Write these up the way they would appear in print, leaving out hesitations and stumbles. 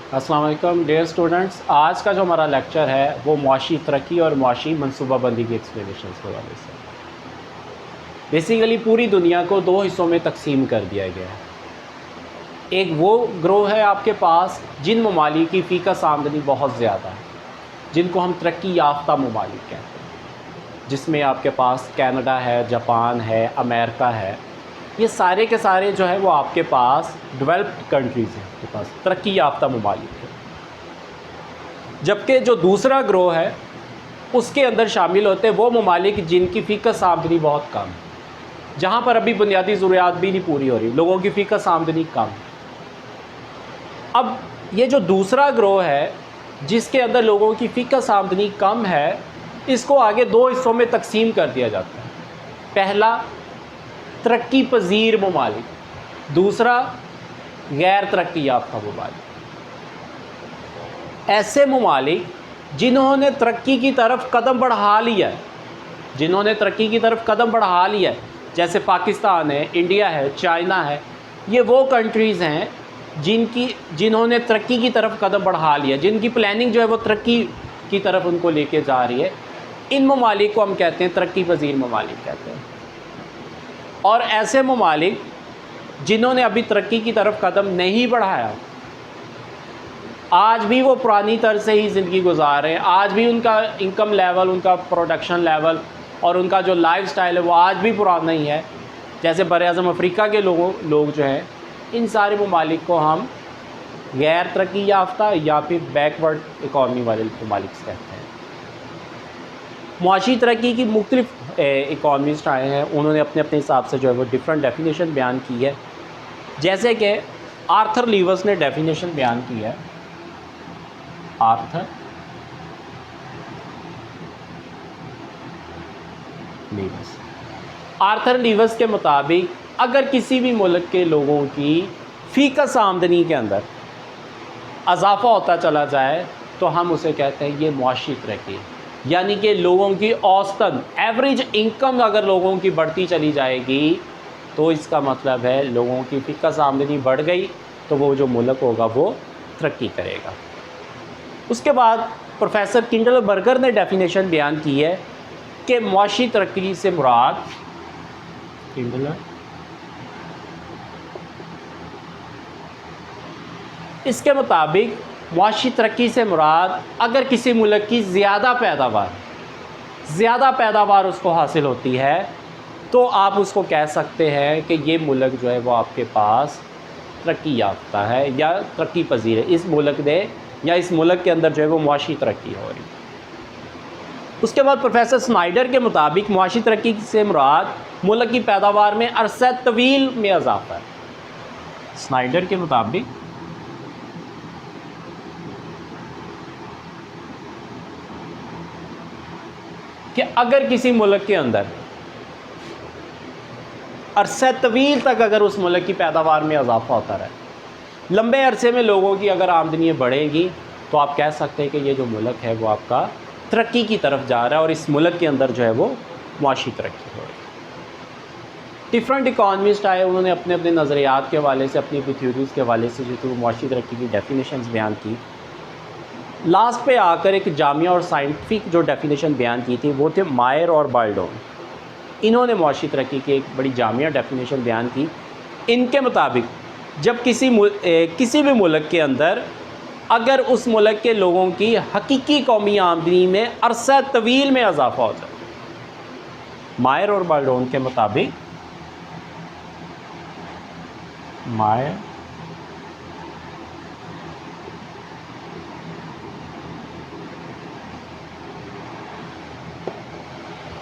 अस्सलाम वालेकुम dear students. आज का जो हमारा लेक्चर है वो मुआशी तरक्की और मुआशी मनसूबाबंदी की एक्सप्लेनेशन के हवाले से। बेसिकली पूरी दुनिया को दो हिस्सों में तकसीम कर दिया गया है। एक वो ग्रोह है आपके पास जिन ममालिक की फ़ीकस आमदनी बहुत ज़्यादा है, जिनको हम तरक्की याफ्ता ममालिक कहते हैं, जिसमें आपके पास कनाडा है, जापान है, अमेरिका है। ये सारे के सारे जो है वो आपके पास डेवलप्ड कंट्रीज़ हैं, आपके पास तरक्की याफ्ता ममालिक है। जबकि जो दूसरा ग्रोह है उसके अंदर शामिल होते हैं वो ममालिक जिनकी फ़ीकस आमदनी बहुत कम है, जहाँ पर अभी बुनियादी ज़रूरियात भी नहीं पूरी हो रही, लोगों की फ़ीकस आमदनी कम है। अब ये जो दूसरा ग्रोह है जिसके अंदर लोगों की फ़ीकस आमदनी कम है, इसको आगे दो हिस्सों में तकसीम कर दिया जाता है। पहला तरक्की पजीर ममालिक, दूसरा गैर तरक्की याफ्ता ममालिक। ऐसे ममालिक जिन्होंने तरक्की की तरफ कदम बढ़ा लिया है, जिन्होंने तरक्की की तरफ कदम बढ़ा लिया है, जैसे पाकिस्तान है, इंडिया है, चाइना है, ये वो कंट्रीज़ हैं जिन्होंने तरक्की की तरफ कदम बढ़ा लिया, जिनकी प्लानिंग जो है वो तरक्की की तरफ उनको लेके जा रही है। इन ममालिक को हम कहते हैं तरक्की पजीर ममालिक कहते हैं। और ऐसे ममालिक जिन्होंने अभी तरक्की की तरफ कदम नहीं बढ़ाया, आज भी वो पुरानी तरह से ही ज़िंदगी गुजार रहे हैं, आज भी उनका इनकम लेवल, उनका प्रोडक्शन लेवल और उनका जो लाइफस्टाइल है वो आज भी पुराना ही है, जैसे बर-ए-आज़म अफ्रीका के लोग जो हैं, इन सारे ममालिक को हम गैर तरक्की याफ्ता या फिर बैकवर्ड इकॉनमी वाले ममालिक कहते हैं। मुआशी तरक्की की मुख्तलिफ इकॉनमिस्ट आए हैं, उन्होंने अपने अपने हिसाब से जो है वो डिफरेंट डेफिनेशन बयान की है। जैसे कि आर्थर लीवर्स ने डेफिनेशन बयान की है। आर्थर लीवर्स के मुताबिक अगर किसी भी मुल्क के लोगों की फ़ीकस आमदनी के अंदर अजाफ़ा होता चला जाए तो हम उसे कहते हैं ये मुआशी तरक्की, यानी कि लोगों की औसतन एवरेज इनकम अगर लोगों की बढ़ती चली जाएगी तो इसका मतलब है लोगों की फ़ीकस आमदनी बढ़ गई तो वो जो मुल्क होगा वो तरक्की करेगा। उसके बाद प्रोफेसर किंडलबर्गर ने डेफिनेशन बयान की है कि मुआशी तरक्की से मुराद इसके मुताबिक मुआशी तरक्की से मुराद अगर किसी मुल्क की ज़्यादा पैदावार उसको हासिल होती है तो आप उसको कह सकते हैं कि ये मुल्क जो है वो आपके पास तरक्की याफ्ता है या तरक्की पजीर है। इस मुल्क ने या इस मुल्क के अंदर जो है वो मुआशी तरक्की हो रही। उसके बाद प्रोफेसर स्नाइडर के मुताबिक मुआशी तरक्की से मुराद मुल्क की पैदावार में अरसा तवील में इजाफा है। स्नाइडर के मुताबिक कि अगर किसी मुल्क के अंदर अरसा तवील तक अगर उस मुल्क की पैदावार में इजाफा होता रहे, लंबे अरसे में लोगों की अगर आमदनी बढ़ेगी तो आप कह सकते हैं कि ये जो मुल्क है वो आपका तरक्की की तरफ जा रहा है और इस मुल्क के अंदर जो है वो मुआशी तरक्की हो रही है। डिफरेंट इकॉनमिस्ट आए, उन्होंने अपने अपने नज़रियात के हवाले से, अपनी अपनी थ्योरीज़ के हवाले से जो थी वो मुआशी तरक्की की डेफिनेशंस बयान की। लास्ट पे आकर एक जामिया और साइंटिफिक जो डेफिनेशन बयान की थी वो थे मायर और बाल्डोन। इन्होंने मुआशी तरक्की की एक बड़ी जामिया डेफिनेशन बयान की। इनके मुताबिक जब किसी भी मुल्क के अंदर अगर उस मुल्क के लोगों की हकीकी कौमी आमदनी में अरसा तवील में इजाफा हो जाए, मायर और बाल्डोन के मुताबिक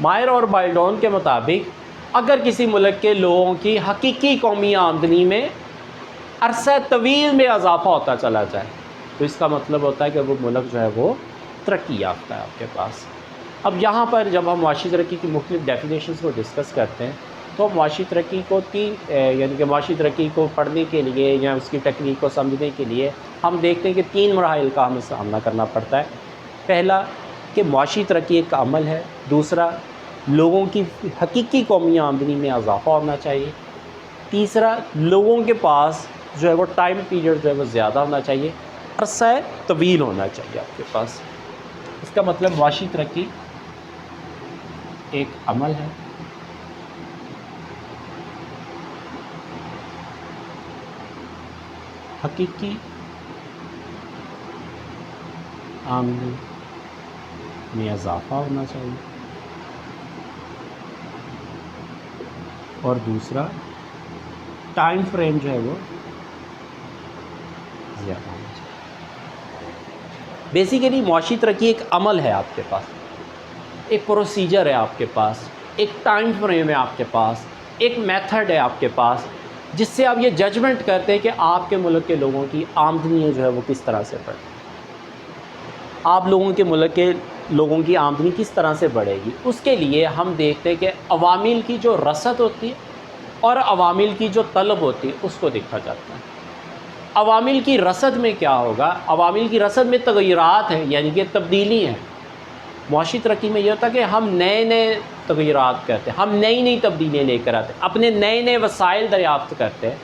मायर और बाल्डोन के मुताबिक अगर किसी मुल्क के लोगों की हकीकी कौमी आमदनी में अरसा तवील में इजाफा होता चला जाए तो इसका मतलब होता है कि वो मुल्क जो है वो तरक्की याफ्ता है आपके पास। अब यहाँ पर जब हम मुआशी तरक्की की मुख्तलिफ डेफिनेशंस को डिस्कस करते हैं तो मुआशी तरक्की को यानी कि मुआशी तरक्की को पढ़ने के लिए या उसकी टेक्निक को समझने के लिए हम देखते हैं कि 3 मराहिल का हमें सामना करना पड़ता है। पहला कि मुआशी तरक्की एक अमल है, दूसरा लोगों की हकीकी कौमी आमदनी में इजाफा होना चाहिए, तीसरा लोगों के पास जो है वो टाइम पीरियड जो है वो ज़्यादा होना चाहिए, अरसा तवील होना चाहिए आपके पास। इसका मतलब मुआशी तरक्की एक अमल है, हकीकी आमदनी में इजाफ़ा होना चाहिए, और दूसरा टाइम फ्रेम जो है वो ज़्यादा होना चाहिए। बेसिकली मुआशी तरक्की एक अमल है आपके पास, एक प्रोसीजर है आपके पास, एक टाइम फ्रेम है आपके पास, एक मेथड है आपके पास, जिससे आप ये जजमेंट करते हैं कि आपके मुल्क के लोगों की आमदनी जो है वो किस तरह से बढ़े, आप लोगों के मुल्क के लोगों की आमदनी किस तरह से बढ़ेगी। उसके लिए हम देखते हैं कि अवामिल की जो रसद होती है और अवामिल की जो तलब होती है उसको देखा जाता है। अवामिल की रसद में क्या होगा, अवामिल की रसद में तग़य्युरात हैं, यानी कि तब्दीली हैं। मुआशी तरक्की में यह होता है कि हम नए नए तग़य्युरात करते हैं, हम नई नई तब्दीलियाँ लेकर आते हैं, अपने नए नए वसाइल दरियाफ़्त करते हैं,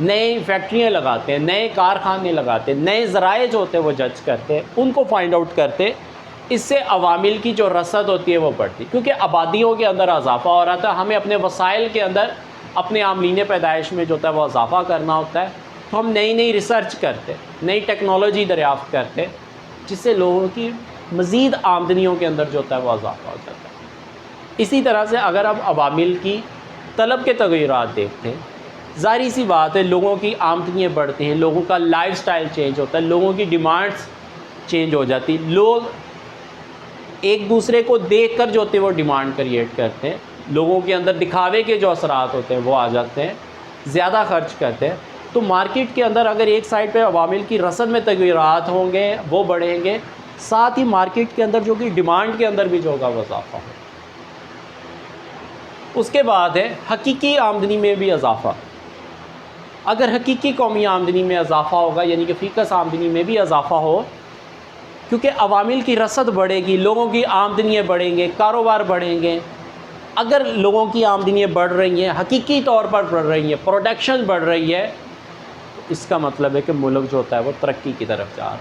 नई फैक्ट्रियाँ लगाते हैं, नए कारखाने लगाते हैं, नए ज़राए जो होते हैं वो जज करते हैं, उनको फाइंड आउट करते हैं। इससे अवामिल की जो रसद होती है वो बढ़ती है, क्योंकि आबादियों के अंदर इजाफ़ा हो रहा था, हमें अपने वसाइल के अंदर अपने आमलीन पैदाइश में जो होता है वो इजाफ़ा करना होता है। तो हम नई नई रिसर्च करते, नई टेक्नोलॉजी दरियाफ़्त करते, जिससे लोगों की मज़ीद आमदनियों के अंदर जो होता है वो इजाफ़ा हो जाता है। इसी तरह से अगर हम अवामिल की तलब के तग़य्युरात देखते हैं, ज़ाहिर सी बात है लोगों की आमदनियाँ बढ़ती हैं, लोगों का लाइफस्टाइल चेंज होता है, लोगों की डिमांड्स चेंज हो जाती, लोग एक दूसरे को देखकर जो होते हैं वो डिमांड क्रिएट करते हैं, लोगों के अंदर दिखावे के जो असरात होते हैं वो आ जाते हैं, ज़्यादा खर्च करते हैं। तो मार्केट के अंदर अगर एक साइड पे अवामिल की रसद में तग़य्युरात होंगे वो बढ़ेंगे, साथ ही मार्केट के अंदर जो कि डिमांड के अंदर भी जो होगा वो इजाफ़ा हो। उसके बाद है हकीकी आमदनी में भी इजाफ़ा। अगर हकीकी कौमी आमदनी में इजाफ़ा होगा, यानी कि फ़ीकस आमदनी में भी इजाफ़ा हो, क्योंकि अवामिल की रसद बढ़ेगी, लोगों की आमदनियाँ बढ़ेंगे, कारोबार बढ़ेंगे। अगर लोगों की आमदनियाँ बढ़ रही हैं, हकीकी तौर पर बढ़ रही हैं, प्रोडक्शन बढ़ रही है, तो इसका मतलब है कि मुल्क जो होता है वो तरक्की की तरफ जा रहा है।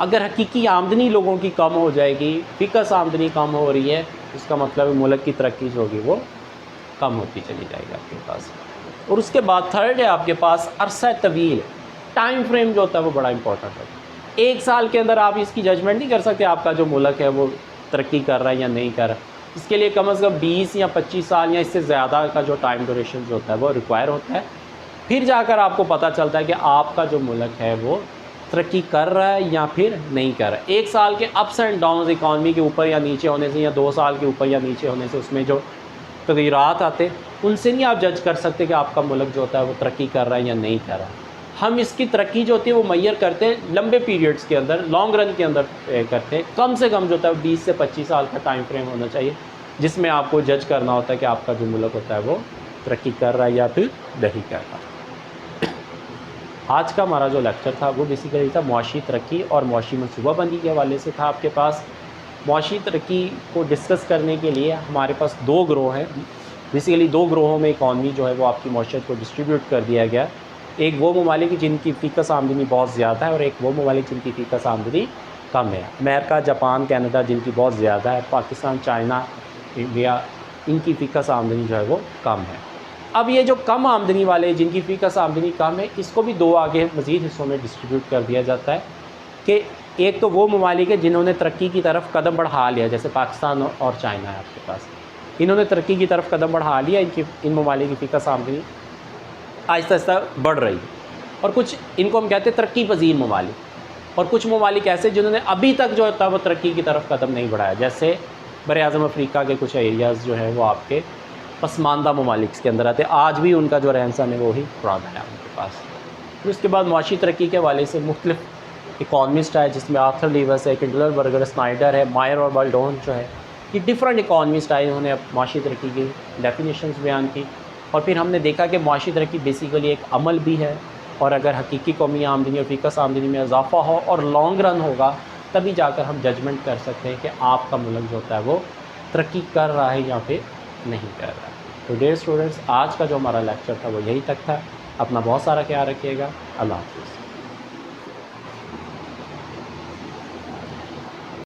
अगर हकीकी आमदनी लोगों की कम हो जाएगी, फ़ीकस आमदनी कम हो रही है, इसका मतलब है मुल्क की तरक्की जो होगी वो कम होती चली जाएगी आपके पास। और उसके बाद थर्ड है आपके पास अरसा तवील, टाइम फ्रेम जो होता है वो बड़ा इंपॉर्टेंट है। एक साल के अंदर आप इसकी जजमेंट नहीं कर सकते आपका जो मुल्क है वो तरक्की कर रहा है या नहीं कर रहा। इसके लिए कम से कम 20 या 25 साल या इससे ज़्यादा का जो टाइम ड्यूरेशन जो होता है वो रिक्वायर होता है, फिर जाकर आपको पता चलता है कि आपका जो मुल्क है वो तरक्की कर रहा है या फिर नहीं कर रहा है। एक साल के अप्स एंड डाउन्स इकॉनमी के ऊपर या नीचे होने से, या 2 साल के ऊपर या नीचे होने से, उसमें जो तग़य्युरात आते उनसे नहीं आप जज कर सकते कि आपका मुल्क जो होता है वो तरक्की कर रहा है या नहीं कर रहा है। हम इसकी तरक्की जो होती है वो मैयर करते हैं लंबे पीरियड्स के अंदर, लॉन्ग रन के अंदर करते हैं। कम से कम जो होता है 20 से 25 साल का टाइम फ्रेम होना चाहिए, जिसमें आपको जज करना होता है कि आपका जो मुल्क होता है वो तरक्की कर रहा है या फिर नहीं कर रहा। आज का हमारा जो लेक्चर था वो बेसिकली था मुआशी तरक्की और मुआशी मनसूबाबंदी के हवाले से था आपके पास। मुआशी तरक्की को डिस्कस करने के लिए हमारे पास 2 ग्रोह हैं। बेसिकली 2 ग्रोहों में इकॉनमी जो है वो आपकी मईशत को डिस्ट्रीब्यूट कर दिया गया। एक वो ममालिक जिनकी फ़ीकस आमदनी बहुत ज़्यादा है और एक वो ममालिक जिनकी फ़ीकस आमदनी कम है। अमेरिका, जापान, कनाडा जिनकी बहुत ज़्यादा है, पाकिस्तान, चाइना, इंडिया, इनकी फ़ीकस आमदनी जो है वो कम है। अब ये जो कम आमदनी वाले जिनकी फ़ीकस आमदनी कम है, इसको भी 2 आगे मज़ीद हिस्सों में डिस्ट्रीब्यूट कर दिया जाता है कि एक तो वो ममालिक है जिन्होंने तरक्की की तरफ कदम बढ़ा लिया, जैसे पाकिस्तान और चाइना है आपके पास, इन्होंने तरक्की की तरफ कदम बढ़ा लिया, इन ममालिक की फ़ीकस आमदनी आहिस्ता आहिस्ता बढ़ रही है। और कुछ इनको हम कहते हैं तरक्की पजीर ममालिक, और कुछ ममालिक ऐसे जिन्होंने अभी तक जो होता है वो तरक्की की तरफ कदम नहीं बढ़ाया, जैसे बर-ए-आज़म अफ्रीका के कुछ एरियाज़ जो है वो आपके पसमानदा ममालिक के अंदर आते हैं। आज भी उनका जो रहन सहन है वो ही पुराना है उनके पास। फिर उसके बाद मुआशी तरक्की के हवाले से मुख्तलिफ इकॉनमिस्ट है, जिसमें आर्थर लीवर्स है, किंडलबर्गर, स्नाइडर है, मायर और बाल्डोन जो है, ये डिफरेंट इकॉनमिस्ट आए, उन्होंने मुआशी तरक्की की डेफिनेशंस बयान की। और फिर हमने देखा कि मुआशी तरक्की बेसिकली एक अमल भी है, और अगर हकीकी कौमी आमदनी और फ़ीकस आमदनी में इजाफ़ा हो और लॉन्ग रन होगा, तभी जाकर हम जजमेंट कर सकते हैं कि आपका मुल्क जो होता है वो तरक्की कर रहा है या फिर नहीं कर रहा है। तो डियर स्टूडेंट्स, आज का जो हमारा लेक्चर था वो यहीं तक था। अपना बहुत सारा ख्याल रखिएगा। अल्लाह हाफ़िज़।